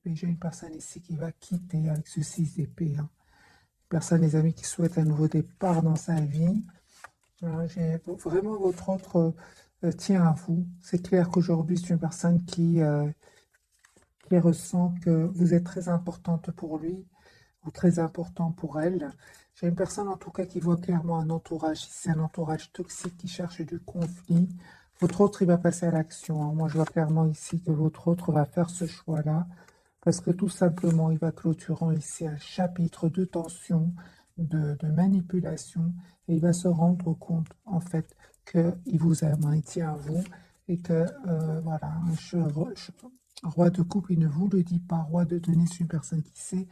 Mais j'ai une personne ici qui va quitter avec ce 6 d'épée. Hein. Une personne, les amis, qui souhaite un nouveau départ dans sa vie. Voilà, vraiment, votre autre tient à vous. C'est clair qu'aujourd'hui, c'est une personne qui ressent que vous êtes très importante pour lui ou très important pour elle. J'ai une personne en tout cas qui voit clairement un entourage. C'est un entourage toxique qui cherche du conflit. Votre autre, il va passer à l'action. Hein. Moi, je vois clairement ici que votre autre va faire ce choix-là parce que tout simplement, il va clôturant ici un chapitre de tension, de manipulation et il va se rendre compte en fait qu'il vous aime, hein, il tient à vous et que voilà, un roi de coupe, il ne vous le dit pas. Roi de denier, c'est une personne qui sait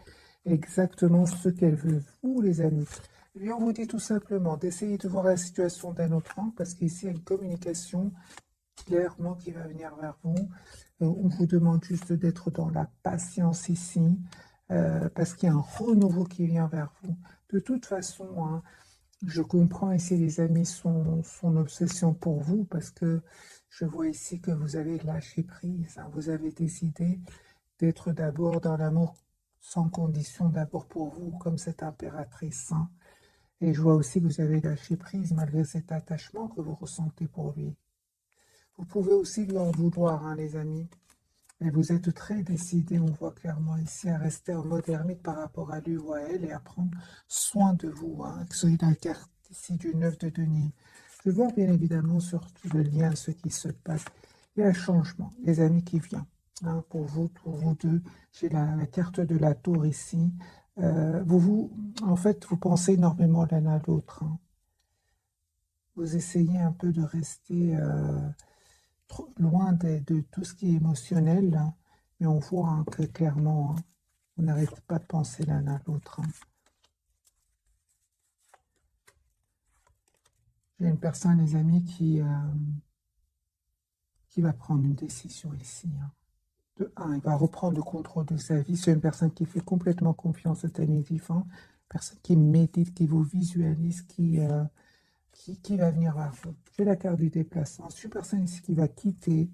exactement ce qu'elle veut. Vous, les amis, eh bien, on vous dit tout simplement d'essayer de voir la situation d'un autre angle parce qu'ici, il y a une communication clairement qui va venir vers vous. On vous demande juste d'être dans la patience ici parce qu'il y a un renouveau qui vient vers vous. De toute façon, hein, je comprends ici, les amis, son obsession pour vous parce que je vois ici que vous avez lâché prise. Hein, vous avez décidé d'être d'abord dans l'amour sans condition, d'abord pour vous, comme cette impératrice. Hein. Et je vois aussi que vous avez lâché prise malgré cet attachement que vous ressentez pour lui. Vous pouvez aussi lui en vouloir, hein, les amis. Et vous êtes très décidé, on voit clairement ici, à rester en mode ermite par rapport à lui ou à elle et à prendre soin de vous. Hein, que ce soit la carte ici du 9 de denier. Je vois bien évidemment sur le lien, ce qui se passe. Il y a un changement, les amis, qui vient. Hein, pour vous deux, j'ai la carte de la tour ici. En fait, vous pensez énormément l'un à l'autre. Hein. Vous essayez un peu de rester loin de tout ce qui est émotionnel, hein, mais on voit hein, que clairement, hein, on n'arrête pas de penser l'un à l'autre. Hein. J'ai une personne, les amis, qui va prendre une décision ici. Hein. De un, il va reprendre le contrôle de sa vie. C'est une personne qui fait complètement confiance au Téné vivant, personne qui médite, qui vous visualise, qui va venir vers vous. J'ai la carte du déplacement. C'est une personne ici qui va quitter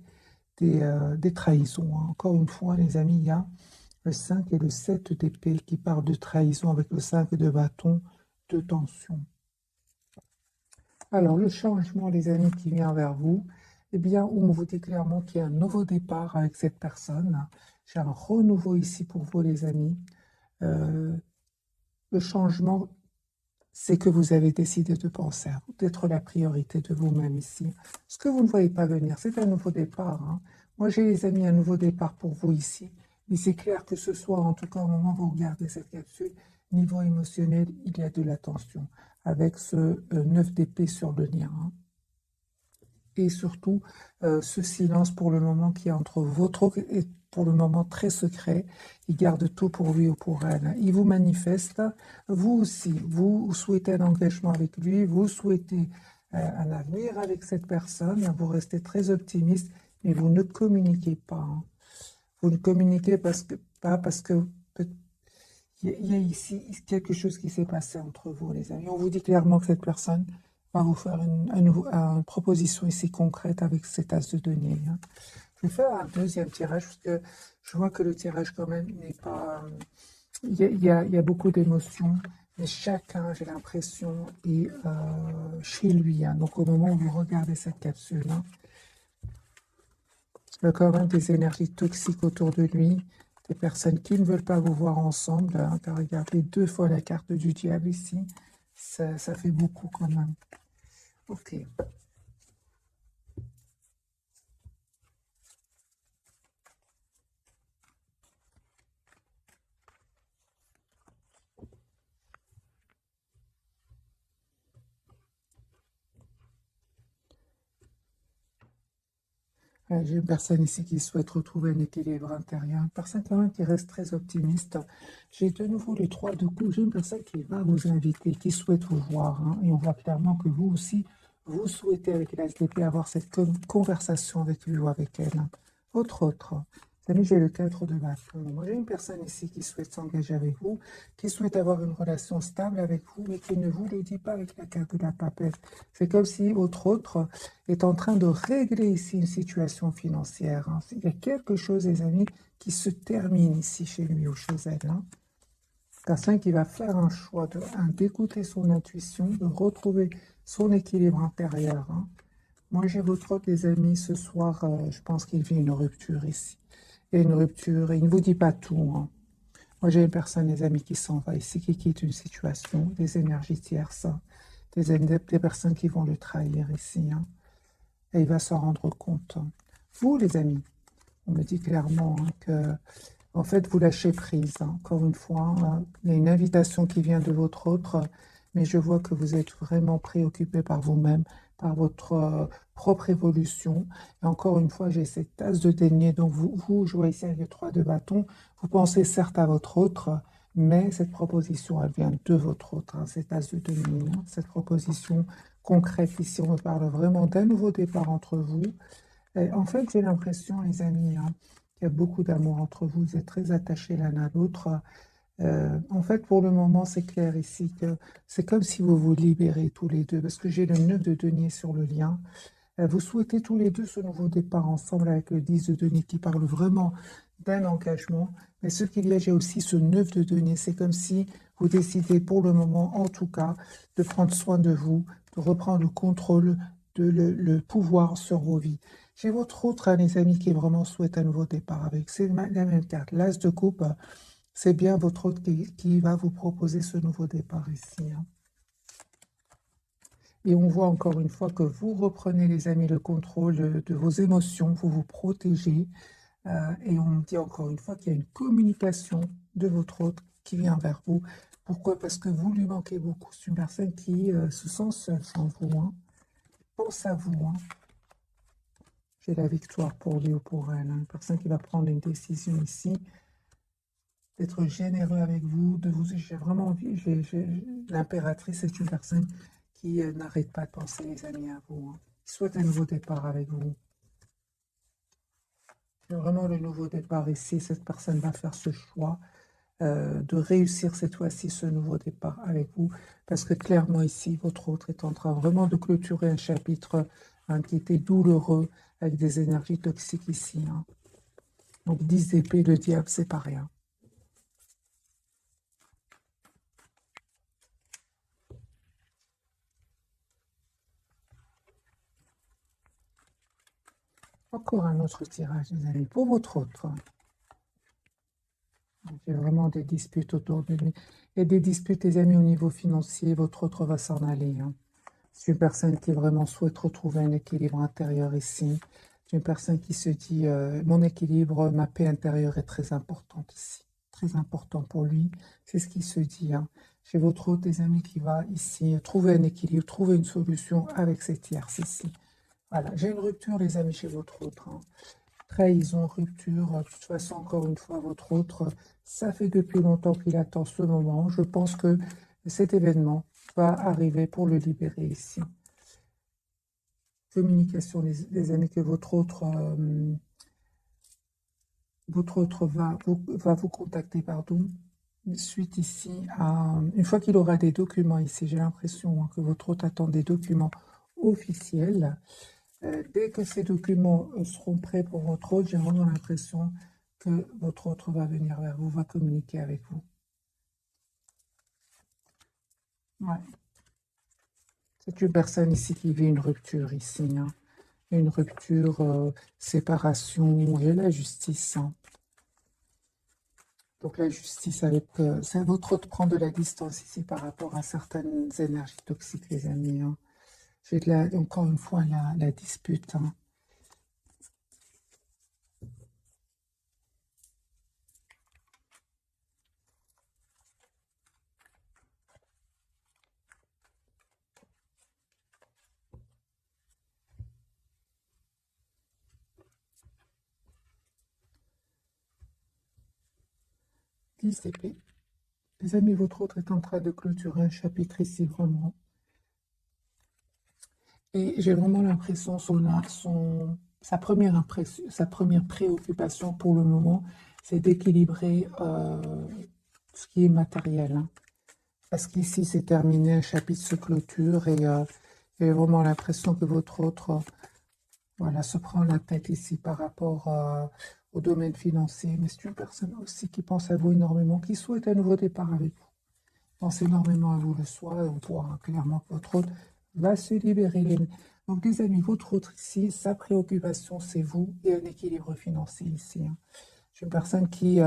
des trahisons. Hein. Encore une fois, les amis, il y a le 5 et le 7 d'épée qui parlent de trahison avec le 5 de bâton, de tension. Alors, le changement, les amis, qui vient vers vous, eh bien, on vous dit clairement qu'il y a un nouveau départ avec cette personne. J'ai un renouveau ici pour vous, les amis. Le changement, c'est que vous avez décidé de penser à vous, d'être la priorité de vous-même ici. Ce que vous ne voyez pas venir, c'est un nouveau départ. Hein. Moi, j'ai, les amis, un nouveau départ pour vous ici. Mais c'est clair que ce soir, en tout cas, au moment où vous regardez cette capsule, niveau émotionnel, il y a de la tension avec ce 9 d'épée sur le lien. Hein. Et surtout, ce silence pour le moment qui est entre votre et pour le moment très secret. Il garde tout pour lui ou pour elle. Il vous manifeste. Vous aussi, vous souhaitez un engagement avec lui, vous souhaitez un avenir avec cette personne. Vous restez très optimiste, mais vous ne communiquez pas. Hein. Vous ne communiquez pas parce que il y a ici quelque chose qui s'est passé entre vous, les amis. On vous dit clairement que cette personne va vous faire une proposition ici concrète avec cet as de denier. Hein. Je vais faire un deuxième tirage parce que je vois que le tirage quand même n'est pas... il y a beaucoup d'émotions, mais chacun, j'ai l'impression, est chez lui. Hein. Donc au moment où vous regardez cette capsule, hein, il y a quand même des énergies toxiques autour de lui, des personnes qui ne veulent pas vous voir ensemble. Hein, car regardez 2 fois la carte du diable ici, ça fait beaucoup quand même. Ok. J'ai une personne ici qui souhaite retrouver un équilibre intérieur, une personne quand même qui reste très optimiste. J'ai de nouveau les 3 de coups. J'ai une personne qui va vous inviter, qui souhaite vous voir. Hein, et on voit clairement que vous aussi, vous souhaitez avec l'ASDP avoir cette conversation avec lui ou avec elle. Hein. Votre autre, Les amis, j'ai le 4 de bâton. Moi, j'ai une personne ici qui souhaite s'engager avec vous, qui souhaite avoir une relation stable avec vous, mais qui ne vous le dit pas avec la carte de la papesse. C'est comme si votre autre est en train de régler ici une situation financière, hein. Il y a quelque chose, les amis, qui se termine ici chez lui ou chez elle, hein. Personne qui va faire un choix d'écouter son intuition, de retrouver son équilibre intérieur, hein. Moi, j'ai votre autre, les amis, ce soir, je pense qu'il vit une rupture ici. Il y a une rupture, et il ne vous dit pas tout, hein. Moi, j'ai une personne, les amis, qui s'en va ici, qui quitte une situation, des énergies tierces, hein, des personnes qui vont le trahir ici, hein, et il va s'en rendre compte, hein. Vous, les amis, on me dit clairement, hein, que, en fait, vous lâchez prise, hein. Encore une fois, il y a une invitation qui vient de votre autre, mais je vois que vous êtes vraiment préoccupé par vous-même, par votre propre évolution. Et encore une fois, j'ai cette tasse de denier. Donc, vous jouez ici avec le 3 de bâton. Vous pensez certes à votre autre, mais cette proposition, elle vient de votre autre, hein, cette tasse de denier, hein. Cette proposition concrète ici, on parle vraiment d'un nouveau départ entre vous. Et en fait, j'ai l'impression, les amis, hein, qu'il y a beaucoup d'amour entre vous. Vous êtes très attachés l'un à l'autre. En fait, pour le moment, c'est clair ici que c'est comme si vous vous libérez tous les deux, parce que j'ai le 9 de denier sur le lien. Vous souhaitez tous les deux ce nouveau départ ensemble avec le 10 de denier qui parle vraiment d'un engagement. Mais ce qu'il y a, j'ai aussi ce 9 de denier. C'est comme si vous décidez pour le moment, en tout cas, de prendre soin de vous, de reprendre le contrôle, le pouvoir sur vos vies. J'ai votre autre, hein, les amis, qui vraiment souhaite un nouveau départ avec. C'est la même carte. L'As de coupe, c'est bien votre autre qui va vous proposer ce nouveau départ ici, hein. Et on voit encore une fois que vous reprenez, les amis, le contrôle de vos émotions, vous vous protégez. Et on me dit encore une fois qu'il y a une communication de votre autre qui vient vers vous. Pourquoi? Parce que vous lui manquez beaucoup. C'est une personne qui se sent seule sans vous, hein. Pense à vous, hein. J'ai la victoire pour lui ou pour elle, hein. Une personne qui va prendre une décision ici, d'être généreux avec vous, de vous. J'ai vraiment envie. L'impératrice est une personne qui n'arrête pas de penser, les amis, à vous, hein. Qui souhaite un nouveau départ avec vous. C'est vraiment le nouveau départ ici. Cette personne va faire ce choix de réussir cette fois-ci ce nouveau départ avec vous. Parce que clairement ici, votre autre est en train vraiment de clôturer un chapitre, hein, qui était douloureux avec des énergies toxiques ici, hein. Donc 10 d'épée, le diable, c'est pas rien. Encore un autre tirage, les amis, pour votre autre. J'ai vraiment des disputes autour de lui. Il y a des disputes, les amis, au niveau financier. Votre autre va s'en aller, hein. C'est une personne qui vraiment souhaite retrouver un équilibre intérieur ici. C'est une personne qui se dit, mon équilibre, ma paix intérieure est très importante ici. Très important pour lui. C'est ce qu'il se dit, hein. Chez votre autre, des amis, qui va ici trouver un équilibre, trouver une solution avec cette tierce ici. Voilà, j'ai une rupture, les amis, chez votre autre, hein. Trahison, rupture, de toute façon, encore une fois, votre autre, ça fait depuis longtemps qu'il attend ce moment. Je pense que cet événement va arriver pour le libérer ici. Communication, les amis, que votre autre va vous contacter, pardon, suite ici à... Une fois qu'il aura des documents ici, j'ai l'impression, hein, que votre autre attend des documents officiels. Dès que ces documents seront prêts pour votre autre, j'ai vraiment l'impression que votre autre va venir vers vous, va communiquer avec vous. Ouais. C'est une personne ici qui vit une rupture ici, hein. Une rupture, séparation et la justice, hein. Donc la justice avec... c'est à votre autre prendre de la distance ici par rapport à certaines énergies toxiques, les amis, hein. J'ai encore une fois la dispute, hein. 10 épées. Les amis, votre autre est en train de clôturer un chapitre ici, vraiment. Et j'ai vraiment l'impression, sa première impression, sa première préoccupation pour le moment, c'est d'équilibrer ce qui est matériel, hein. Parce qu'ici, c'est terminé, un chapitre se clôture et j'ai vraiment l'impression que votre autre, voilà, se prend la tête ici par rapport au domaine financier. Mais c'est une personne aussi qui pense à vous énormément, qui souhaite un nouveau départ avec vous. Pense énormément à vous le soir et on voit clairement que votre autre va se libérer. Donc, les amis, votre autre ici, sa préoccupation, c'est vous et un équilibre financier ici, hein. C'est une personne qui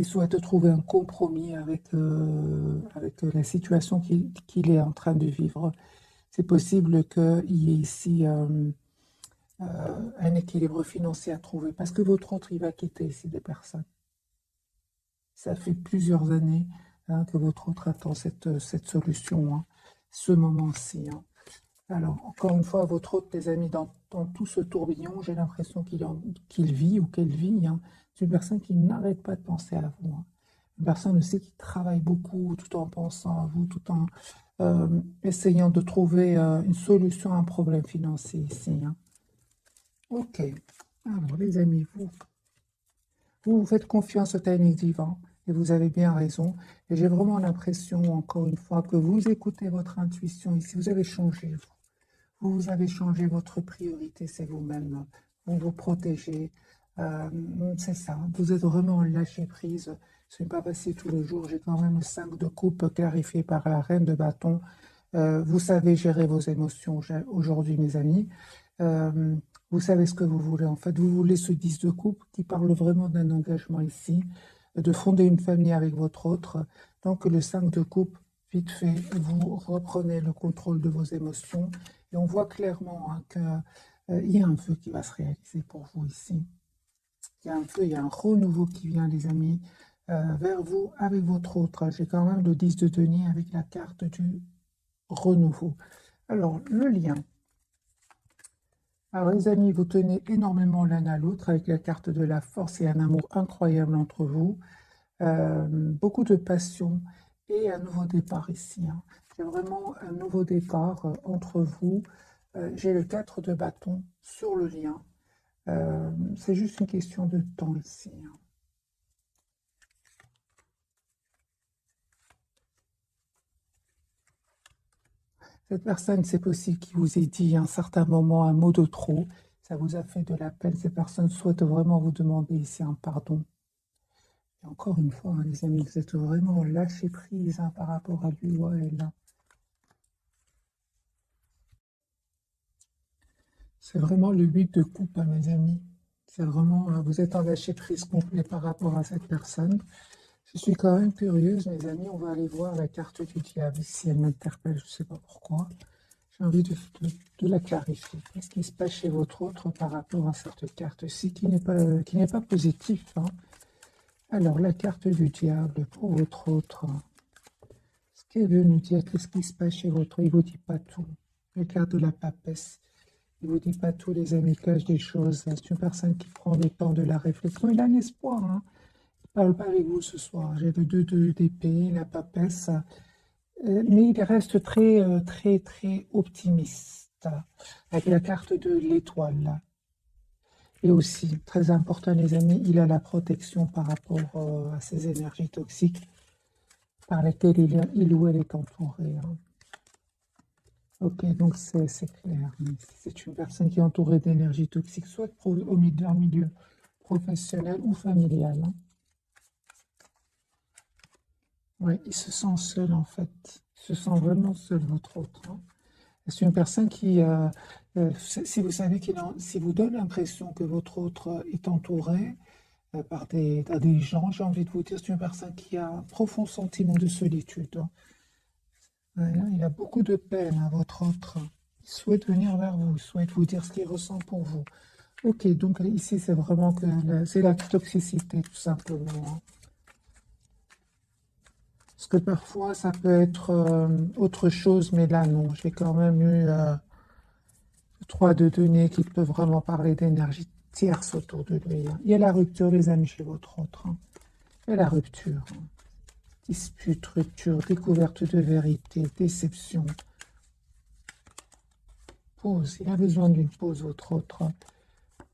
souhaite trouver un compromis avec la situation qu'il est en train de vivre. C'est possible qu'il y ait ici un équilibre financier à trouver parce que votre autre, il va quitter ici des personnes. Ça fait plusieurs années, hein, que votre autre attend cette solution, hein, ce moment-ci, hein. Alors, encore une fois, votre autre, les amis, dans tout ce tourbillon, j'ai l'impression qu'il vit ou qu'elle vit, hein. C'est une personne qui n'arrête pas de penser à vous, hein. Une personne aussi qui travaille beaucoup tout en pensant à vous, tout en essayant de trouver une solution à un problème financier ici, hein. Ok. Alors, les amis, vous faites confiance au timing divin et vous avez bien raison. Et j'ai vraiment l'impression, encore une fois, que vous écoutez votre intuition ici. Vous avez changé, vous avez changé votre priorité, c'est vous-même. Vous vous protégez. C'est ça. Vous êtes vraiment lâché prise. Ce n'est pas passé tous les jours. J'ai quand même le 5 de coupe clarifié par la reine de bâton. Vous savez gérer vos émotions aujourd'hui, mes amis. Vous savez ce que vous voulez. En fait, vous voulez ce 10 de coupe qui parle vraiment d'un engagement ici, de fonder une famille avec votre autre. Donc, le 5 de coupe, vite fait, vous reprenez le contrôle de vos émotions. Et on voit clairement, hein, qu'il y a un feu qui va se réaliser pour vous ici. Il y a un feu, il y a un renouveau qui vient, les amis, vers vous avec votre autre. J'ai quand même le 10 de denier avec la carte du renouveau. Alors, le lien. Alors, les amis, vous tenez énormément l'un à l'autre avec la carte de la force et un amour incroyable entre vous. Beaucoup de passion et un nouveau départ ici, hein. J'ai vraiment un nouveau départ entre vous. J'ai le 4 de bâton sur le lien. C'est juste une question de temps ici, hein. Cette personne, c'est possible qu'il vous ait dit à un certain moment un mot de trop. Ça vous a fait de la peine. Cette personne souhaite vraiment vous demander ici un pardon. Et encore une fois, hein, les amis, vous êtes vraiment lâché prise, hein, par rapport à lui ou à elle, hein. C'est vraiment le 8 de coupe, hein, mes amis. C'est vraiment, vous êtes en lâcher prise complet par rapport à cette personne. Je suis quand même curieuse, mes amis. On va aller voir la carte du diable ici. Elle m'interpelle, je ne sais pas pourquoi. J'ai envie de la clarifier. Qu'est-ce qui se passe chez votre autre par rapport à cette carte-ci qui n'est pas positive, hein. Alors, la carte du diable pour votre autre. Ce qu'elle veut nous dire, qu'est-ce qui se passe chez votre autre? Il ne vous dit pas tout. La carte de la papesse. Il ne vous dit pas tout, les amis, cache des choses. C'est une personne qui prend le temps de la réflexion. Il a un espoir, hein. Il ne parle pas avec vous ce soir. J'ai le 2 d'épée, la papesse. Mais il reste très optimiste avec la carte de l'étoile. Et aussi, très important, les amis, il a la protection par rapport à ces énergies toxiques par lesquelles il ou elle est entouré, hein. Ok, donc c'est clair. C'est une personne qui est entourée d'énergie toxique, soit au milieu professionnel ou familial, hein. Oui, il se sent seul en fait. Il se sent vraiment seul, votre autre, hein. C'est une personne qui, si vous savez si vous donne l'impression que votre autre est entouré par des gens, j'ai envie de vous dire, c'est une personne qui a un profond sentiment de solitude, hein. Voilà, il a beaucoup de peine, hein, votre autre. Il souhaite venir vers vous, il souhaite vous dire ce qu'il ressent pour vous. Ok, donc ici, c'est vraiment que c'est la toxicité, tout simplement, hein. Parce que parfois, ça peut être autre chose, mais là, non. J'ai quand même eu 3 de deniers qui peut vraiment parler d'énergie tierce autour de lui, hein. Il y a la rupture, les amis, chez votre autre, hein. Il y a la rupture, hein. Dispute, rupture, découverte de vérité, déception. Pause. Il a besoin d'une pause, votre autre, hein.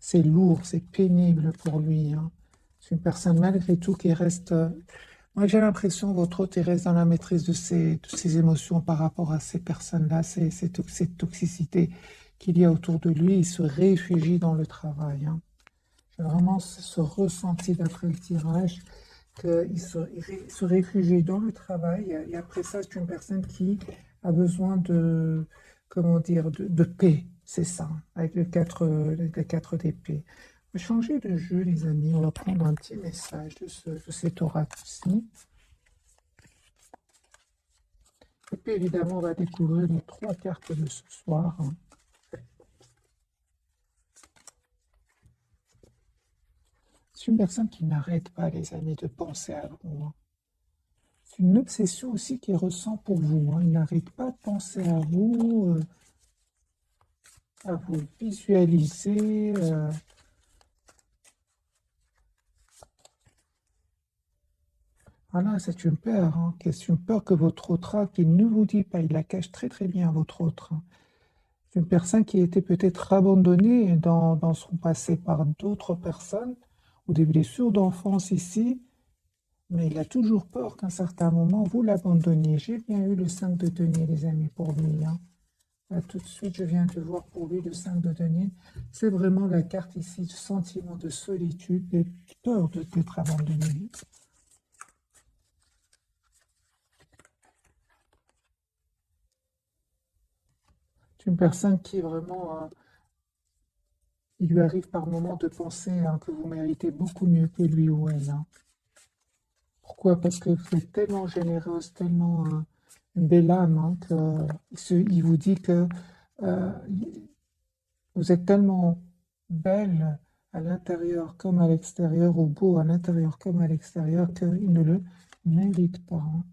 c'est lourd, c'est pénible pour lui, hein. C'est une personne malgré tout qui reste... moi j'ai l'impression que votre hôte il reste dans la maîtrise de ses émotions par rapport à ces personnes-là, cette toxicité qu'il y a autour de lui. Il se réfugie dans le travail, hein. J'ai vraiment ce ressenti d'après le tirage qu'il se réfugie dans le travail et après ça, c'est une personne qui a besoin de, comment dire, de paix, c'est ça, avec les 4 d'épée. On va changer de jeu, les amis. On va prendre un petit message de cet oracle-ci. Et puis évidemment, on va découvrir les 3 cartes de ce soir, hein. C'est une personne qui n'arrête pas, les amis, de penser à vous, hein. C'est une obsession aussi qu'il ressent pour vous, hein. Il n'arrête pas de penser à vous visualiser. Voilà, c'est une peur, hein. C'est une peur que votre autre, qu'il ne vous dit pas, il la cache très très bien, votre autre, hein. C'est une personne qui était peut-être abandonnée dans son passé par d'autres personnes, ou des blessures d'enfance ici, mais il a toujours peur qu'à un certain moment, vous l'abandonniez. J'ai bien eu le 5 de denier, les amis, pour lui, hein. Là, tout de suite, je viens de voir pour lui le 5 de denier. C'est vraiment la carte ici du sentiment de solitude, de peur d'être abandonné. C'est une personne qui est vraiment... il lui arrive par moments de penser, hein, que vous méritez beaucoup mieux que lui ou elle, hein. Pourquoi? Parce que vous êtes tellement généreuse, tellement une belle âme, hein, il vous dit que euh, vous êtes tellement belle à l'intérieur comme à l'extérieur, ou beau à l'intérieur comme à l'extérieur, qu'il ne le mérite pas, hein.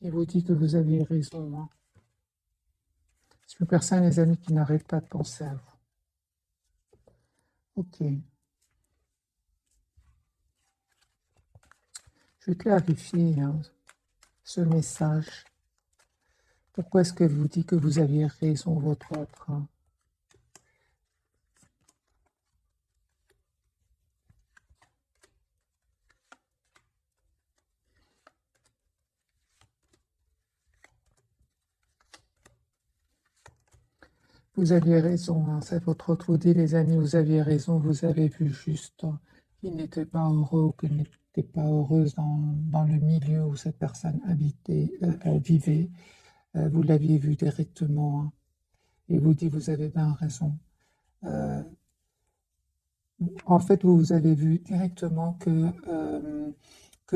Il vous dit que vous avez raison, hein. C'est une personne, les amis, qui n'arrête pas de penser à vous. Ok. Je vais clarifier, hein, ce message. Pourquoi est-ce que vous dit que vous aviez raison, votre autre, hein? Vous aviez raison, hein, c'est votre autre vous dit, les amis, vous aviez raison, vous avez vu juste, hein. Il n'était pas heureux ou qu'il n'était pas heureuse dans le milieu où cette personne vivait. Vous l'aviez vu directement, hein. Et vous dit, vous avez bien raison. Euh, En fait, vous avez vu directement que,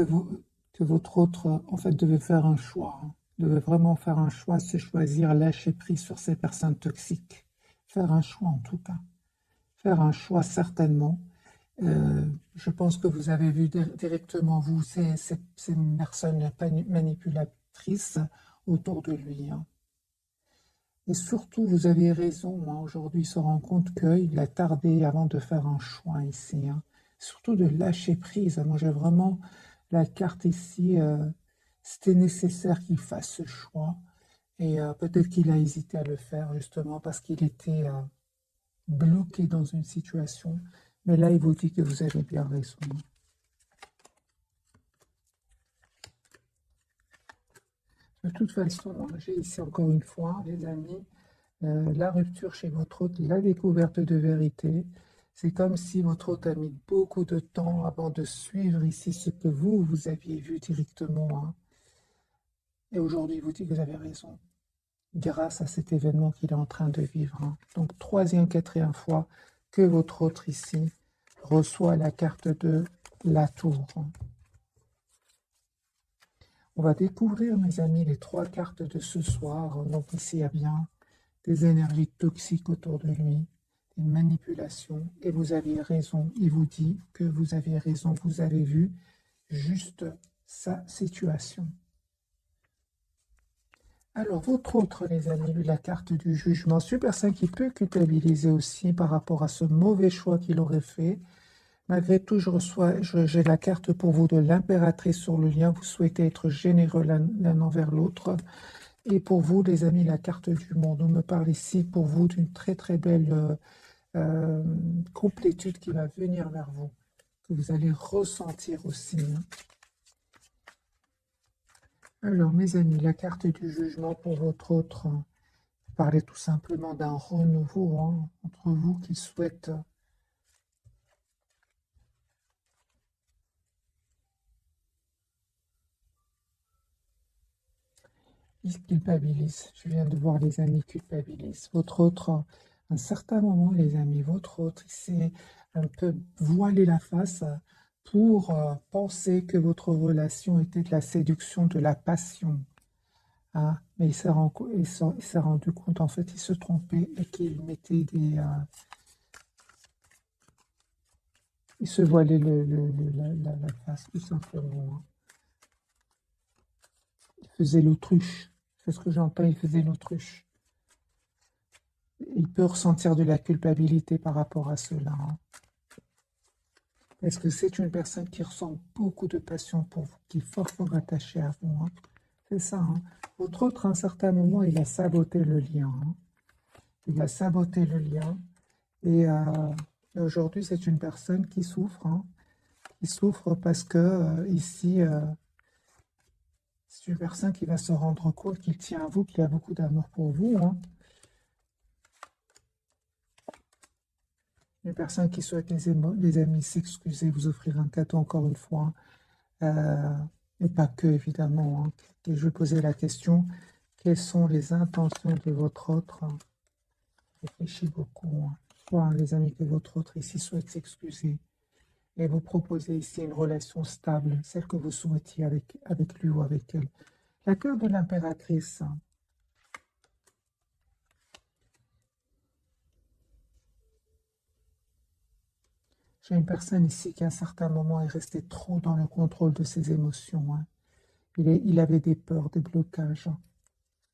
vous, que votre autre, en fait, devait faire un choix, hein. Devait vraiment faire un choix, se choisir, lâcher prise sur ces personnes toxiques. Faire un choix, en tout cas. Faire un choix, certainement. Je pense que vous avez vu directement, vous, ces personnes manipulatrices autour de lui, hein. Et surtout, vous avez raison, hein, aujourd'hui, il se rend compte qu'il a tardé avant de faire un choix ici, hein. Surtout de lâcher prise. Moi, j'ai vraiment la carte ici. C'était nécessaire qu'il fasse ce choix. Et peut-être qu'il a hésité à le faire, justement, parce qu'il était bloqué dans une situation. Mais là, il vous dit que vous avez bien raison. De toute façon, j'ai ici encore une fois, les amis, la rupture chez votre hôte, la découverte de vérité. C'est comme si votre hôte a mis beaucoup de temps avant de suivre ici ce que vous aviez vu directement, hein. Et aujourd'hui, il vous dit que vous avez raison, grâce à cet événement qu'il est en train de vivre, hein. Donc, troisième, quatrième fois que votre hôte ici reçoit la carte de la tour, hein. On va découvrir, mes amis, les 3 cartes de ce soir. Donc ici, il y a bien des énergies toxiques autour de lui, des manipulations. Et vous aviez raison, il vous dit que vous avez raison, vous avez vu juste sa situation. Alors, votre autre, les amis, la carte du jugement. C'est une personne qui peut culpabiliser aussi par rapport à ce mauvais choix qu'il aurait fait. Malgré tout, j'ai la carte pour vous de l'impératrice sur le lien. Vous souhaitez être généreux l'un envers l'autre. Et pour vous, les amis, la carte du monde. On me parle ici pour vous d'une très très belle euh, complétude qui va venir vers vous, que vous allez ressentir aussi, hein. Alors, mes amis, la carte du jugement pour votre autre, hein, parlez tout simplement d'un renouveau, hein, entre vous qui souhaite. Il culpabilise. Je viens de voir les amis culpabilisent. Votre autre, à un certain moment, les amis, votre autre, il s'est un peu voilé la face pour penser que votre relation était de la séduction, de la passion, hein. Mais il s'est rendu compte, en fait, il se trompait et qu'il mettait il se voilait la face, tout simplement, hein. Il faisait l'autruche. C'est ce que j'entends, il faisait l'autruche. Il peut ressentir de la culpabilité par rapport à cela, hein. Parce que c'est une personne qui ressent beaucoup de passion pour vous, qui est fort fort attachée à vous, hein. C'est ça, hein. Votre autre, à un certain moment, il a saboté le lien, hein. Il a saboté le lien. Et aujourd'hui, c'est une personne qui souffre, hein. Qui souffre parce que ici, c'est une personne qui va se rendre compte qu'il tient à vous, qu'il a beaucoup d'amour pour vous, hein. Une personne qui souhaite les amis s'excuser, vous offrir un cadeau encore une fois, et pas que évidemment, hein. Et je vais poser la question, quelles sont les intentions de votre autre? Réfléchissez beaucoup, hein. Soit les amis que votre autre ici souhaite s'excuser et vous proposer ici une relation stable, celle que vous souhaitiez avec lui ou avec elle. La carte de l'impératrice, hein. J'ai une personne ici qui à un certain moment est restée trop dans le contrôle de ses émotions, hein. Il avait des peurs, des blocages, hein.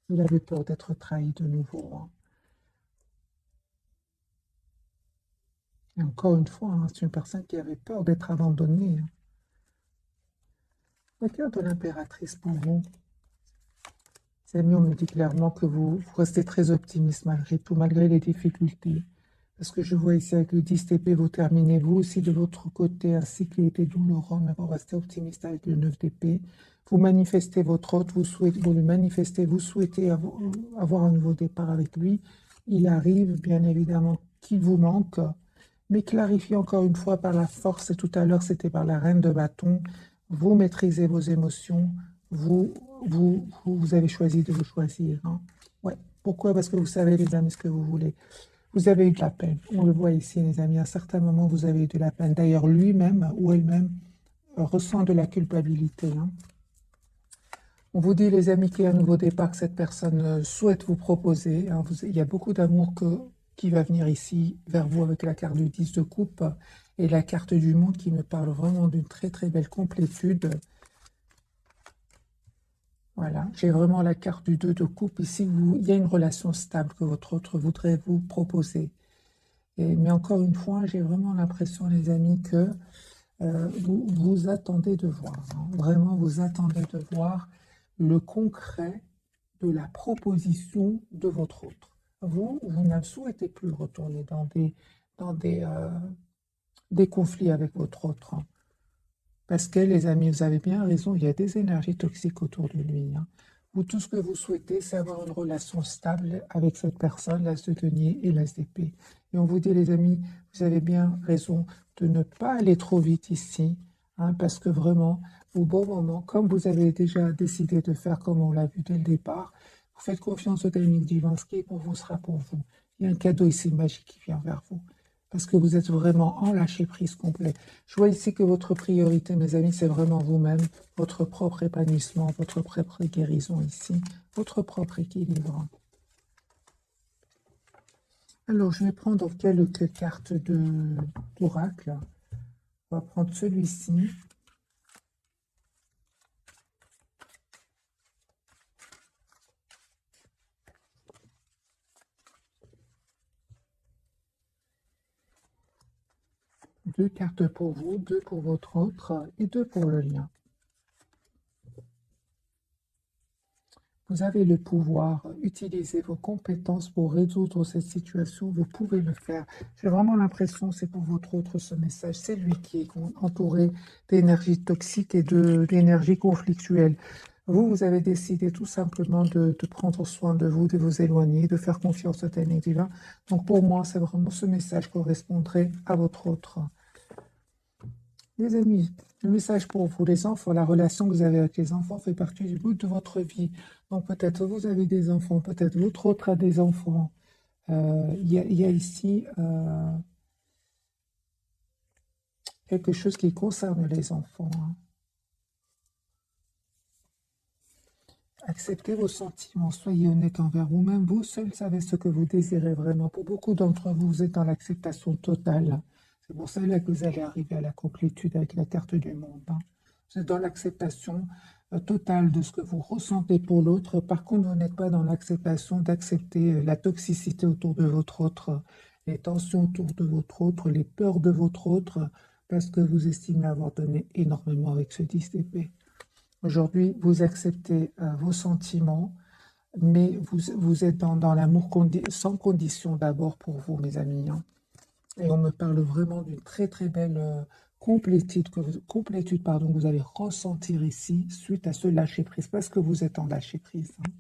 Il avait peur d'être trahi de nouveau, hein. Et encore une fois, hein, c'est une personne qui avait peur d'être abandonnée, hein. La carte de l'impératrice pour vous. C'est mieux, on me dit clairement que vous restez très optimiste malgré tout, malgré les difficultés. Parce que je vois ici avec le 10 TP, vous terminez vous aussi de votre côté un cycle qui était douloureux, mais vous restez optimiste avec le 9 d'épée. Vous manifestez votre hôte, vous le manifestez, vous souhaitez avoir un nouveau départ avec lui. Il arrive, bien évidemment, qu'il vous manque, mais clarifiez encore une fois par la force, et tout à l'heure c'était par la reine de bâton, vous maîtrisez vos émotions, vous, vous avez choisi de vous choisir, hein. Ouais. Pourquoi? Parce que vous savez, les amis, ce que vous voulez. Vous avez eu de la peine. On le voit ici, les amis. À un certain moment, vous avez eu de la peine. D'ailleurs, lui-même ou elle-même ressent de la culpabilité, hein. On vous dit, les amis, qu'il y a un nouveau départ que cette personne souhaite vous proposer, hein. Il y a beaucoup d'amour qui va venir ici vers vous avec la carte du 10 de coupe et la carte du monde qui me parle vraiment d'une très très belle complétude. Voilà, j'ai vraiment la carte du 2 de coupe. Ici, il y a une relation stable que votre autre voudrait vous proposer. Mais encore une fois, j'ai vraiment l'impression, les amis, que vous attendez de voir, hein. Vraiment, vous attendez de voir le concret de la proposition de votre autre. Vous ne souhaitez plus retourner dans des conflits avec votre autre, hein. Parce que, les amis, vous avez bien raison, il y a des énergies toxiques autour de lui, hein. Vous, tout ce que vous souhaitez, c'est avoir une relation stable avec cette personne, l'as de denier et l'as d'épée. Et on vous dit, les amis, vous avez bien raison de ne pas aller trop vite ici, hein, parce que vraiment, au bon moment, comme vous avez déjà décidé de faire, comme on l'a vu dès le départ, vous faites confiance au timing divin, ce qui est pour vous sera pour vous. Il y a un cadeau ici magique qui vient vers vous, parce que vous êtes vraiment en lâcher-prise complet. Je vois ici que votre priorité, mes amis, c'est vraiment vous-même, votre propre épanouissement, votre propre guérison ici, votre propre équilibre. Alors, je vais prendre quelques cartes d'oracle. On va prendre celui-ci. 2 cartes pour vous, 2 pour votre autre et 2 pour le lien. Vous avez le pouvoir, utilisez vos compétences pour résoudre cette situation, vous pouvez le faire. J'ai vraiment l'impression, c'est pour votre autre ce message, c'est lui qui est entouré d'énergie toxique et d'énergie conflictuelle. Vous avez décidé tout simplement de prendre soin de vous, de vous éloigner, de faire confiance au ténèbres divin. Donc pour moi, c'est vraiment ce message correspondrait à votre autre. Les amis, le message pour vous, les enfants, la relation que vous avez avec les enfants fait partie du bout de votre vie. Donc peut-être vous avez des enfants, peut-être votre autre a des enfants. Il y a ici quelque chose qui concerne les enfants. Hein. Acceptez vos sentiments, soyez honnête envers vous-même. Vous seul savez ce que vous désirez vraiment. Pour beaucoup d'entre vous, vous êtes dans l'acceptation totale. C'est pour cela que vous allez arriver à la complétude avec la carte du monde. Hein. Vous êtes dans l'acceptation totale de ce que vous ressentez pour l'autre. Par contre, vous n'êtes pas dans l'acceptation d'accepter la toxicité autour de votre autre, les tensions autour de votre autre, les peurs de votre autre, parce que vous estimez avoir donné énormément avec ce 10 d'épée. Aujourd'hui, vous acceptez vos sentiments, mais vous êtes dans l'amour sans condition d'abord pour vous, mes amis. Hein. Et on me parle vraiment d'une très très belle complétude, que vous allez ressentir ici suite à ce lâcher-prise, parce que vous êtes en lâcher-prise. Hein.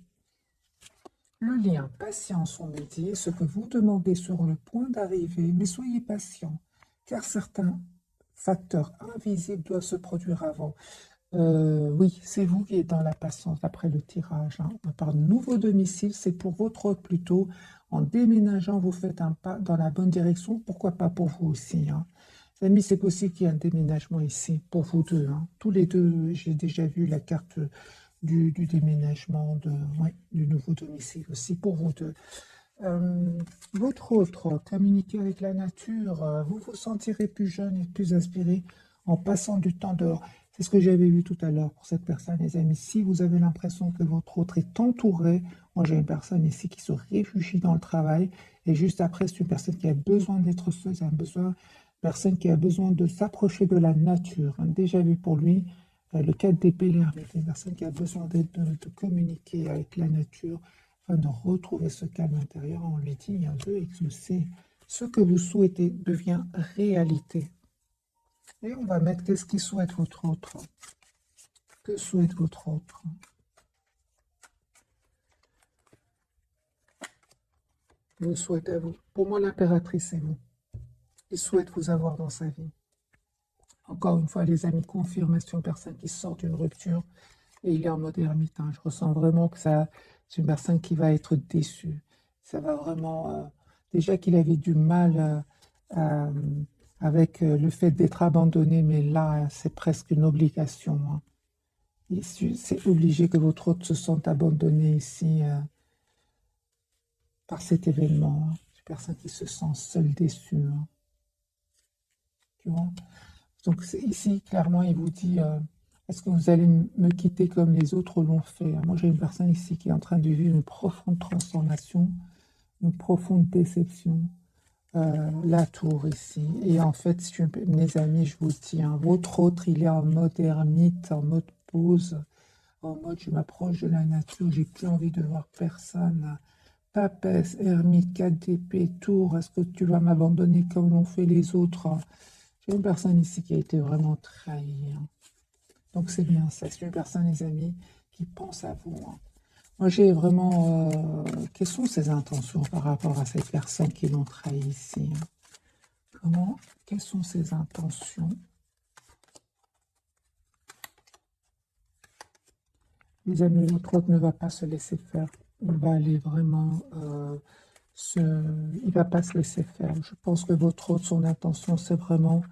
Le lien, patience, on me dit, ce que vous demandez sur le point d'arriver, mais soyez patient, car certains facteurs invisibles doivent se produire avant. Oui, c'est vous qui êtes dans la patience après le tirage. Hein. On parle de nouveau domicile, c'est pour votre autre plutôt. En déménageant, vous faites un pas dans la bonne direction. Pourquoi pas pour vous aussi hein. Les amis, c'est possible qu'il y ait un déménagement ici pour vous deux. Hein. Tous les deux, j'ai déjà vu la carte du déménagement, du nouveau domicile aussi pour vous deux. Votre autre, communiquer avec la nature, vous vous sentirez plus jeune et plus inspiré en passant du temps dehors. C'est ce que j'avais vu tout à l'heure pour cette personne, les amis. Si vous avez l'impression que votre autre est entouré, moi j'ai une personne ici qui se réfugie dans le travail, et juste après, c'est une personne qui a besoin d'être seule, une personne qui a besoin de s'approcher de la nature. Hein. Déjà vu pour lui, le 4 d'épée, l'ermite, une personne qui a besoin de communiquer avec la nature, afin de retrouver ce calme intérieur. On lui dit, il y a deux exaucés. Ce que vous souhaitez devient réalité. Et on va mettre qu'est-ce qui souhaite votre autre. Que souhaite votre autre? Vous souhaitez vous. Pour moi, l'impératrice, c'est vous. Il souhaite vous avoir dans sa vie. Encore une fois, les amis, confirmation, une personne qui sort d'une rupture et il est en mode ermite. Hein. Je ressens vraiment que c'est une personne qui va être déçue. Ça va vraiment... déjà qu'il avait du mal avec le fait d'être abandonné, mais là, c'est presque une obligation. Hein. C'est obligé que votre autre se sente abandonné ici par cet événement. Hein. Une personne qui se sent seule, déçue. Hein. Tu vois? Donc ici, clairement, il vous dit, est-ce que vous allez me quitter comme les autres l'ont fait? Moi, j'ai une personne ici qui est en train de vivre une profonde transformation, une profonde déception. La tour ici. Et en fait, mes amis, je vous dis, hein, votre autre, il est en mode ermite, en mode pause, en mode je m'approche de la nature, j'ai plus envie de voir personne. Papesse, ermite, 4 d'épée, tour, est-ce que tu vas m'abandonner comme l'ont fait les autres? J'ai une personne ici qui a été vraiment trahie. Hein. Donc c'est bien ça, c'est une personne, les amis, qui pense à vous. Hein. Moi, j'ai vraiment... quelles sont ses intentions par rapport à cette personne qui l'ont trahi ici? Hein. Quelles sont ses intentions? Les amis, votre autre ne va pas se laisser faire. Il va aller vraiment... il ne va pas se laisser faire. Je pense que votre autre, son intention, c'est vraiment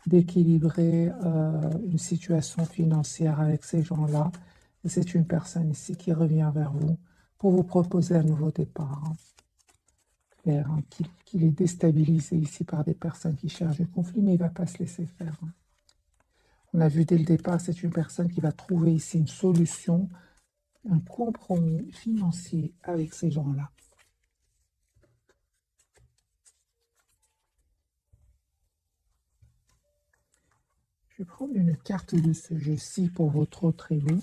d'équilibrer une situation financière avec ces gens-là. Et c'est une personne ici qui revient vers vous pour vous proposer un nouveau départ. Hein. Clair, hein, qu'il est déstabilisé ici par des personnes qui cherchent le conflit, mais il ne va pas se laisser faire. Hein. On a vu dès le départ, c'est une personne qui va trouver ici une solution, un compromis financier avec ces gens-là. Je vais prendre une carte de ce jeu-ci pour votre autre et vous.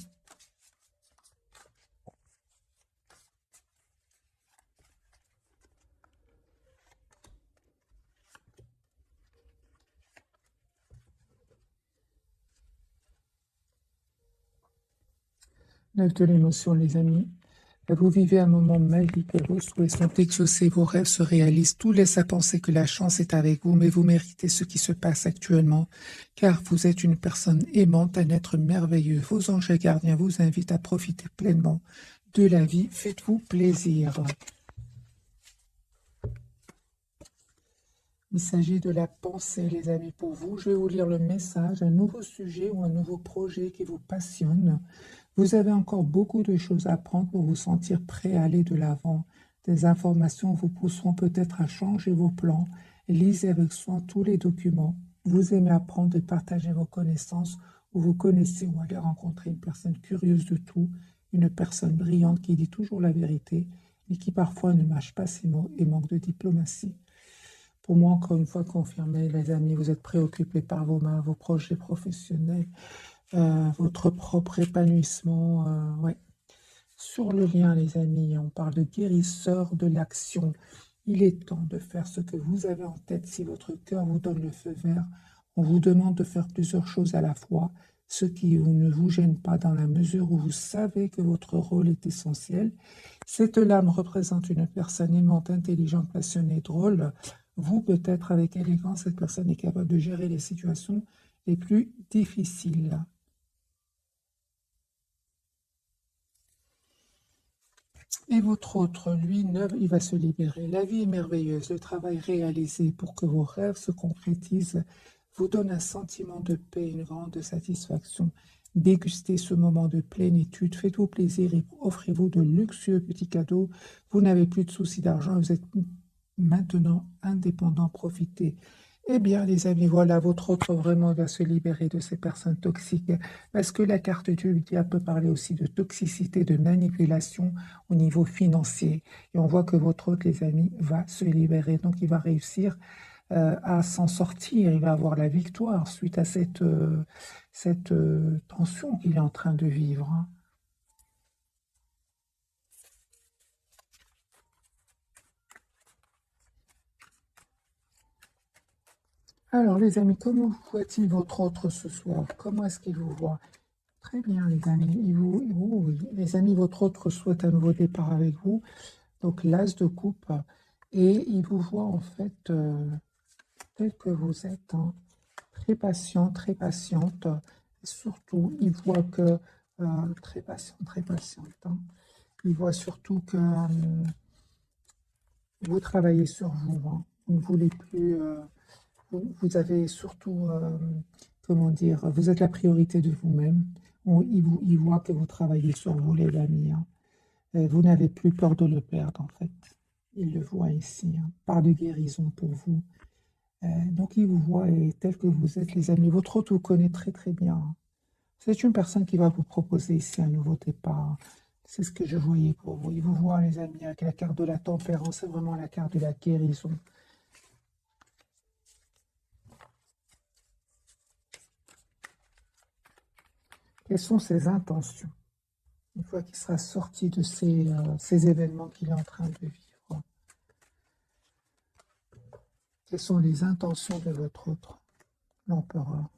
Neuf de l'émotion, les amis. Vous vivez un moment magique, vos souhaits sont exaucés, vos rêves se réalisent, tout laisse à penser que la chance est avec vous, mais vous méritez ce qui se passe actuellement, car vous êtes une personne aimante, un être merveilleux. Vos anges gardiens vous invitent à profiter pleinement de la vie. Faites-vous plaisir. Il s'agit de la pensée, les amis, pour vous. Je vais vous lire le message, un nouveau sujet ou un nouveau projet qui vous passionne. Vous avez encore beaucoup de choses à apprendre pour vous sentir prêt à aller de l'avant. Des informations vous pousseront peut-être à changer vos plans. Lisez avec soin tous les documents. Vous aimez apprendre et partager vos connaissances, ou vous connaissez ou allez rencontrer une personne curieuse de tout, une personne brillante qui dit toujours la vérité, mais qui parfois ne mâche pas ses mots et manque de diplomatie. Pour moi, encore une fois, confirmé, les amis, vous êtes préoccupés par vos mains, vos projets professionnels, votre propre épanouissement. Ouais. Sur le lien, les amis, on parle de guérisseur de l'action. Il est temps de faire ce que vous avez en tête. Si votre cœur vous donne le feu vert, on vous demande de faire plusieurs choses à la fois, ce qui ne vous gêne pas dans la mesure où vous savez que votre rôle est essentiel. Cette lame représente une personne aimante, intelligente, passionnée, drôle. Vous, peut-être avec élégance, cette personne est capable de gérer les situations les plus difficiles. Et votre autre, lui, neuf, il va se libérer. La vie est merveilleuse. Le travail réalisé pour que vos rêves se concrétisent vous donne un sentiment de paix, une grande satisfaction. Dégustez ce moment de plénitude. Faites-vous plaisir et offrez-vous de luxueux petits cadeaux. Vous n'avez plus de soucis d'argent. Vous êtes maintenant indépendant. Profitez. Eh bien, les amis, voilà, votre autre vraiment va se libérer de ces personnes toxiques. Parce que la carte du diable peut parler aussi de toxicité, de manipulation au niveau financier. Et on voit que votre autre, les amis, va se libérer. Donc, il va réussir à s'en sortir. Il va avoir la victoire suite à cette tension qu'il est en train de vivre, hein. Alors, les amis, comment voit-il votre autre ce soir? Comment est-ce qu'il vous voit? Très bien, les amis. Oui, les amis, votre autre souhaite un nouveau départ avec vous. Donc, l'as de coupe. Et il vous voit en fait tel que vous êtes, hein, très patient, très patiente. Et surtout, il voit que très patient, très patiente, hein. Il voit surtout que vous travaillez sur vous, hein. Vous ne voulez plus. Vous avez surtout, comment dire, vous êtes la priorité de vous-même. Il voit que vous travaillez sur vous, les amis, hein. Vous n'avez plus peur de le perdre, en fait. Il le voit ici, hein. Part de guérison pour vous. Donc, il vous voit et tel que vous êtes, les amis. Votre hôte vous connaît très, très bien, hein. C'est une personne qui va vous proposer ici un nouveau départ. C'est ce que je voyais pour vous. Il vous voit, les amis, avec la carte de la tempérance. C'est vraiment la carte de la guérison. Quelles sont ses intentions? Une fois qu'il sera sorti de ces événements qu'il est en train de vivre. Quelles sont les intentions de votre autre, l'empereur?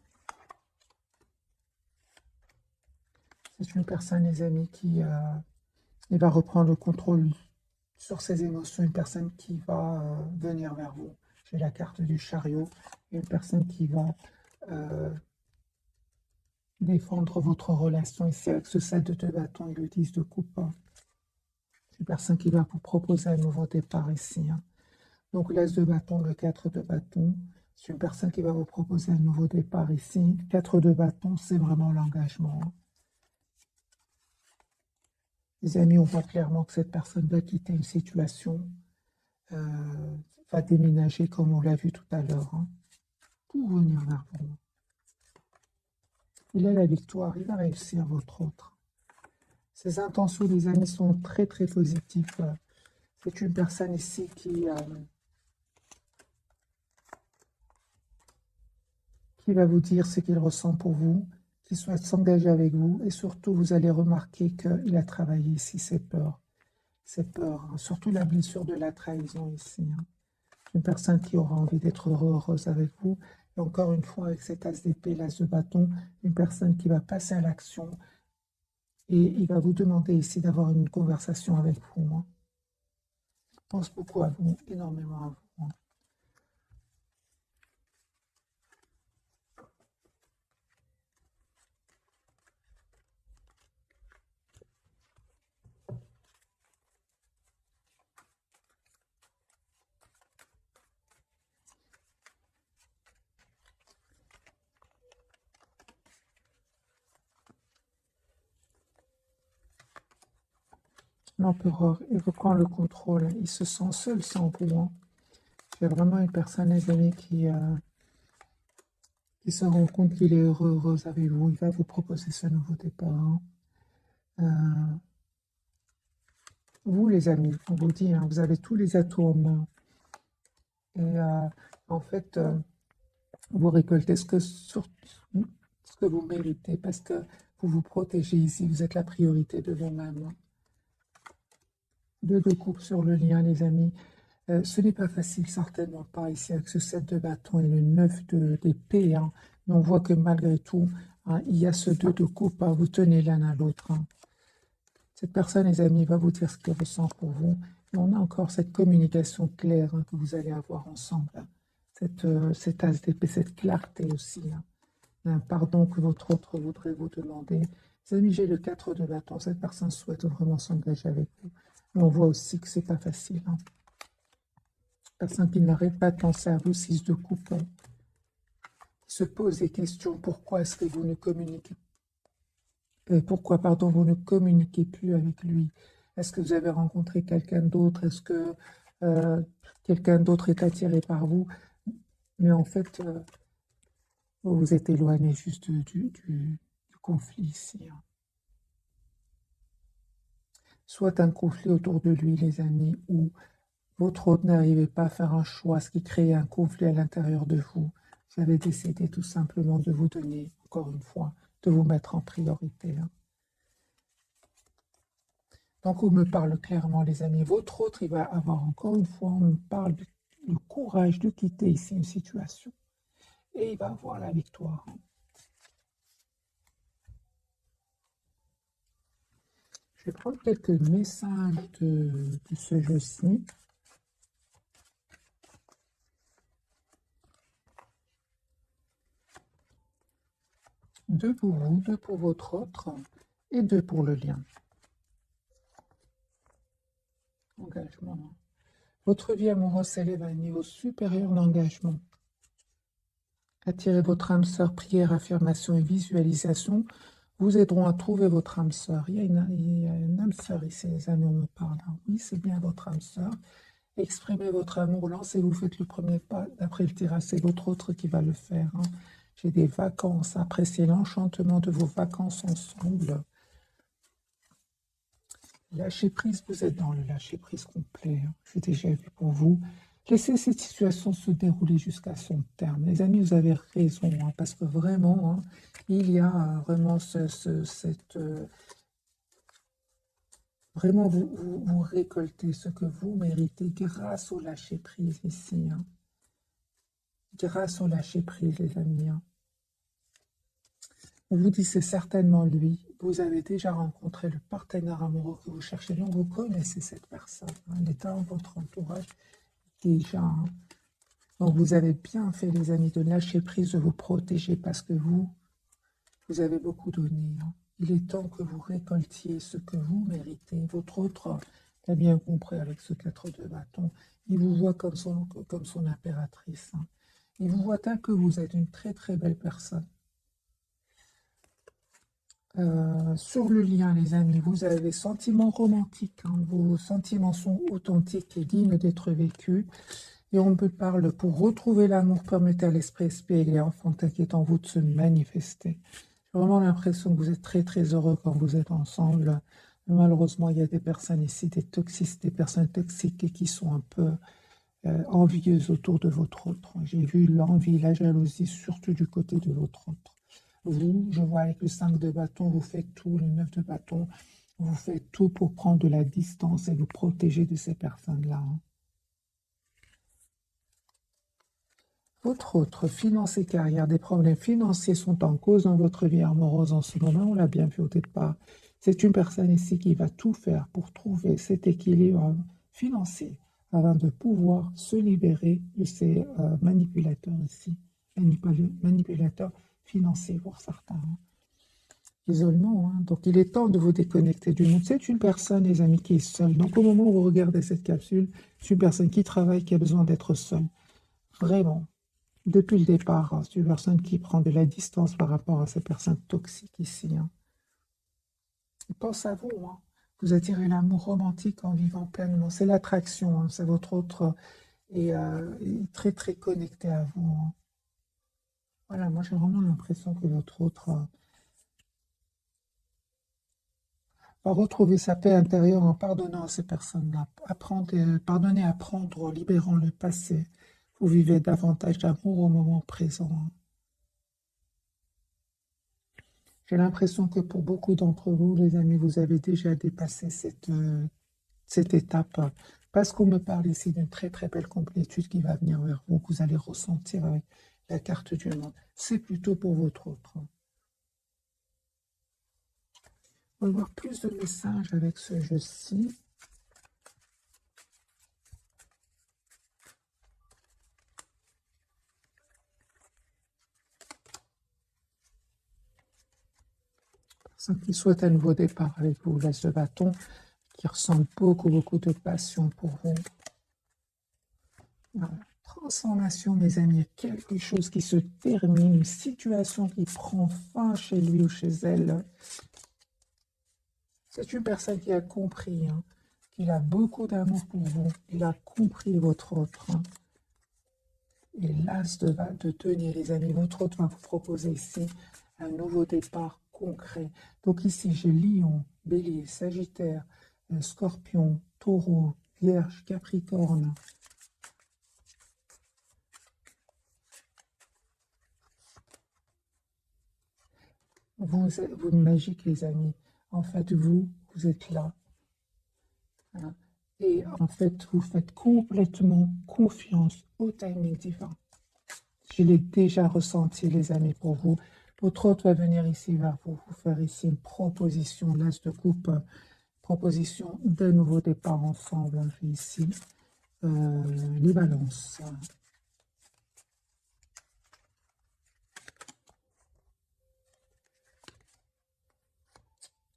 C'est une personne, les amis, qui il va reprendre le contrôle sur ses émotions, une personne qui va venir vers vous. J'ai la carte du chariot, une personne qui va défendre votre relation ici avec ce 7 de bâton et le 10 de coupe. C'est une personne qui va vous proposer un nouveau départ ici, hein. Donc l'as de bâton, le 4 de bâton, c'est une personne qui va vous proposer un nouveau départ ici. 4 de bâton, c'est vraiment l'engagement, hein. Les amis, on voit clairement que cette personne va quitter une situation, va déménager comme on l'a vu tout à l'heure, hein, pour venir vers vous. Il a la victoire, il va réussir votre autre. Ses intentions, les amis, sont très très positives. C'est une personne ici qui qui va vous dire ce qu'il ressent pour vous, qui souhaite s'engager avec vous, et surtout, vous allez remarquer qu'il a travaillé ici ses peurs, hein, surtout la blessure de la trahison ici, hein. Une personne qui aura envie d'être heureuse avec vous, et encore une fois, avec cet as d'épée, l'as de bâton, une personne qui va passer à l'action, et il va vous demander ici d'avoir une conversation avec vous, hein. Je pense beaucoup à vous, énormément à vous, hein. L'empereur, il reprend le contrôle, il se sent seul sans vous, hein. C'est vraiment une personne, les amis, qui se rend compte qu'il est heureuse avec vous. Il va vous proposer ce nouveau départ, hein. Vous, les amis, on vous dit, hein, vous avez tous les atouts en main. Et en fait, vous récoltez ce que vous méritez, parce que vous vous protégez ici, vous êtes la priorité de vous-même, hein. Deux de coupe sur le lien, les amis. Ce n'est pas facile, certainement pas, ici, avec ce 7 de bâton et le 9 d'épée, hein. Mais on voit que malgré tout, hein, il y a ce 2 de coupe, hein, vous tenez l'un à l'autre, hein. Cette personne, les amis, va vous dire ce qu'il ressent pour vous. Et on a encore cette communication claire, hein, que vous allez avoir ensemble, hein. Cet as d'épée, cette clarté aussi, hein. Un pardon que votre autre voudrait vous demander. Les amis, j'ai le 4 de bâton. Cette personne souhaite vraiment s'engager avec vous. Mais on voit aussi que c'est pas facile, hein. Personne qui n'arrête pas de penser à vous, 6 de coupe, hein. Se pose des questions. Pourquoi est-ce que vous ne communiquez pourquoi, pardon, vous ne communiquez plus avec lui? Est-ce que vous avez rencontré quelqu'un d'autre? Est-ce que quelqu'un d'autre est attiré par vous? Mais en fait, vous vous êtes éloigné juste du conflit ici, hein. Soit un conflit autour de lui, les amis, ou votre autre n'arrivait pas à faire un choix, ce qui crée un conflit à l'intérieur de vous. Vous avez décidé tout simplement de vous donner, encore une fois, de vous mettre en priorité, hein. Donc, on me parle clairement, les amis. Votre autre, il va avoir, encore une fois, on me parle du courage de quitter ici une situation. Et il va avoir la victoire. Je vais prendre quelques messages de ce jeu-ci. Deux pour vous, deux pour votre autre et deux pour le lien. Engagement. Votre vie amoureuse s'élève à un niveau supérieur d'engagement. Attirez votre âme sœur, prière, affirmation et visualisation vous aideront à trouver votre âme sœur. Il y a une âme sœur ici, les amis, on me parle, hein. Oui, c'est bien votre âme sœur. Exprimez votre amour, lancez-vous, faites le premier pas. D'après le tirage, c'est votre autre qui va le faire, hein. J'ai des vacances, appréciez l'enchantement de vos vacances ensemble. Lâcher prise, vous êtes dans le lâcher prise complet, hein. J'ai déjà vu pour vous. Laissez cette situation se dérouler jusqu'à son terme. Les amis, vous avez raison, hein, parce que vraiment, hein, il y a vraiment vraiment, vous récoltez ce que vous méritez grâce au lâcher prise ici, hein. Grâce au lâcher prise, les amis, hein. On vous dit c'est certainement lui. Vous avez déjà rencontré le partenaire amoureux que vous cherchez. Donc vous connaissez cette personne, hein. Elle est dans votre entourage déjà, hein. Donc vous avez bien fait, les amis, de lâcher prise, de vous protéger, parce que vous avez beaucoup donné, hein. Il est temps que vous récoltiez ce que vous méritez. Votre autre l'a bien compris avec ce 4 de bâton. Il vous voit comme son impératrice, hein. Il vous voit tel que vous êtes une très très belle personne. Sur le lien, les amis, vous avez des sentiments romantiques, hein. Vos sentiments sont authentiques et dignes d'être vécus. Et on me parle, pour retrouver l'amour, permettez à l'esprit et les enfants qui est en vous de se manifester. J'ai vraiment l'impression que vous êtes très très heureux quand vous êtes ensemble. Malheureusement, il y a des personnes ici, des personnes toxiques et qui sont un peu envieuse autour de votre autre. J'ai vu l'envie, la jalousie, surtout du côté de votre autre. Vous, je vois avec le 5 de bâton, vous faites tout, le 9 de bâton, vous faites tout pour prendre de la distance et vous protéger de ces personnes-là. Votre autre, finance et carrière, des problèmes financiers sont en cause dans votre vie amoureuse en ce moment, on l'a bien vu au départ. C'est une personne ici qui va tout faire pour trouver cet équilibre financier afin de pouvoir se libérer de ces manipulateurs ici, manipulateurs financiers pour certains. Isolement, hein. Donc il est temps de vous déconnecter du monde. C'est une personne, les amis, qui est seule. Donc au moment où vous regardez cette capsule, c'est une personne qui travaille, qui a besoin d'être seule. Vraiment. Depuis le départ, hein, c'est une personne qui prend de la distance par rapport à ces personnes toxiques ici. Hein. Pense à vous, hein. Vous attirez l'amour romantique en vivant pleinement. C'est l'attraction, hein. C'est votre autre est très très connecté à vous. Hein. Voilà, moi j'ai vraiment l'impression que votre autre va retrouver sa paix intérieure en pardonnant à ces personnes-là. Pardonnez, apprendre, en libérant le passé. Vous vivez davantage d'amour au moment présent. Hein. J'ai l'impression que pour beaucoup d'entre vous, les amis, vous avez déjà dépassé cette étape. Parce qu'on me parle ici d'une très très belle complétude qui va venir vers vous, que vous allez ressentir avec la carte du monde. C'est plutôt pour votre autre. On va voir plus de messages avec ce jeu-ci. Personne qui souhaite un nouveau départ avec vous, l'as de bâton, qui ressent beaucoup, beaucoup de passion pour vous. Voilà. Transformation, mes amis, quelque chose qui se termine, une situation qui prend fin chez lui ou chez elle. C'est une personne qui a compris, hein, qu'il a beaucoup d'amour pour vous. Il a compris votre autre. Hein. Et l'as de denier, les amis, votre autre va vous proposer ici un nouveau départ concret. Donc ici, j'ai Lion, Bélier, Sagittaire, Scorpion, Taureau, Vierge, Capricorne. Vous êtes magique, les amis. En fait, vous êtes là. Hein. Et en fait, vous faites complètement confiance au timing divin. Je l'ai déjà ressenti, les amis, pour vous. Votre autre va venir ici vers vous, vous faire ici une proposition, l'as de coupe, proposition d'un nouveau départ ensemble. On fait ici les balances.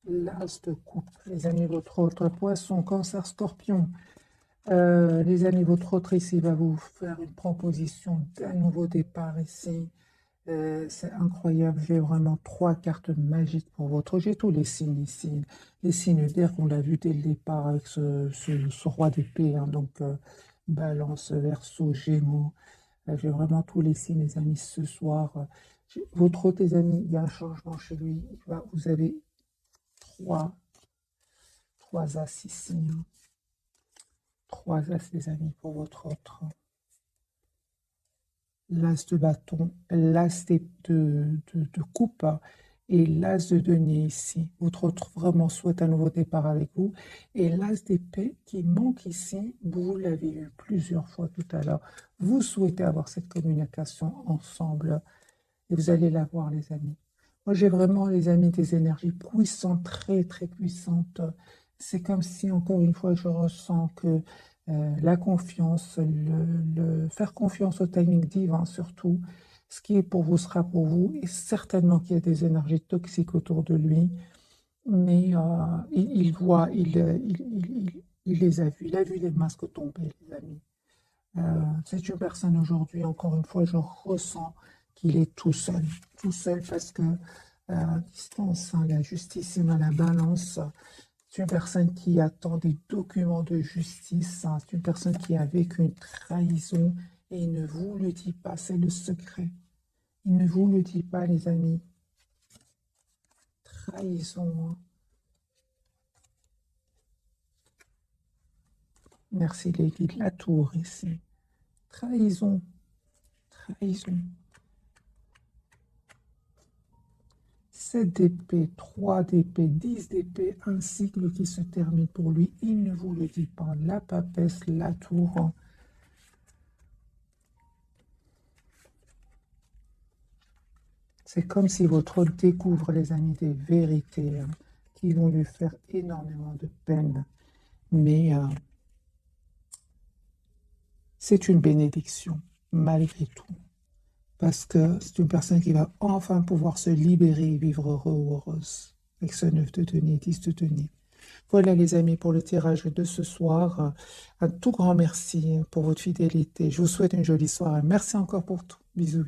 L'as de coupe, les amis, votre autre poisson, cancer, scorpion. Les amis, votre autre ici va vous faire une proposition d'un nouveau départ ici. C'est incroyable, j'ai vraiment 3 cartes magiques pour votre. J'ai tous les signes ici. Les signes d'air qu'on l'a vu dès le départ avec ce roi d'épée. Hein, donc, balance, verseau, gémeaux. J'ai vraiment tous les signes, les amis, ce soir. Votre autre, les amis, il y a un changement chez lui. Vous avez 3 as ici. Hein. 3 as, les amis, pour votre autre. L'as de bâton, l'as de coupe et l'as de denier ici. Votre autre vraiment souhaite un nouveau départ avec vous. Et l'as d'épée qui manque ici, vous l'avez eu plusieurs fois tout à l'heure. Vous souhaitez avoir cette communication ensemble et vous allez l'avoir, les amis. Moi, j'ai vraiment, les amis, des énergies puissantes, très, très puissantes. C'est comme si, encore une fois, je ressens que la confiance, faire confiance au timing divin surtout, ce qui est pour vous sera pour vous, et certainement qu'il y a des énergies toxiques autour de lui, mais il voit, il les a vus, il a vu les masques tomber, les amis. C'est une personne aujourd'hui, encore une fois, je ressens qu'il est tout seul parce que distance, hein, la justice est à la balance. C'est une personne qui attend des documents de justice. Hein. C'est une personne qui a vécu une trahison et il ne vous le dit pas. C'est le secret. Il ne vous le dit pas, les amis. Trahison. Hein. Merci, les guides. La tour ici. trahison, trahison. 7 d'épée, 3 d'épée, 10 d'épée, un cycle qui se termine pour lui. Il ne vous le dit pas. La papesse, la tour. C'est comme si votre hôte découvre, les amis, des vérités qui vont lui faire énormément de peine. Mais c'est une bénédiction, malgré tout. Parce que c'est une personne qui va enfin pouvoir se libérer et vivre heureux ou heureuse. Avec ce 9 de denier, 10 de denier. Voilà les amis pour le tirage de ce soir. Un tout grand merci pour votre fidélité. Je vous souhaite une jolie soirée. Merci encore pour tout. Bisous.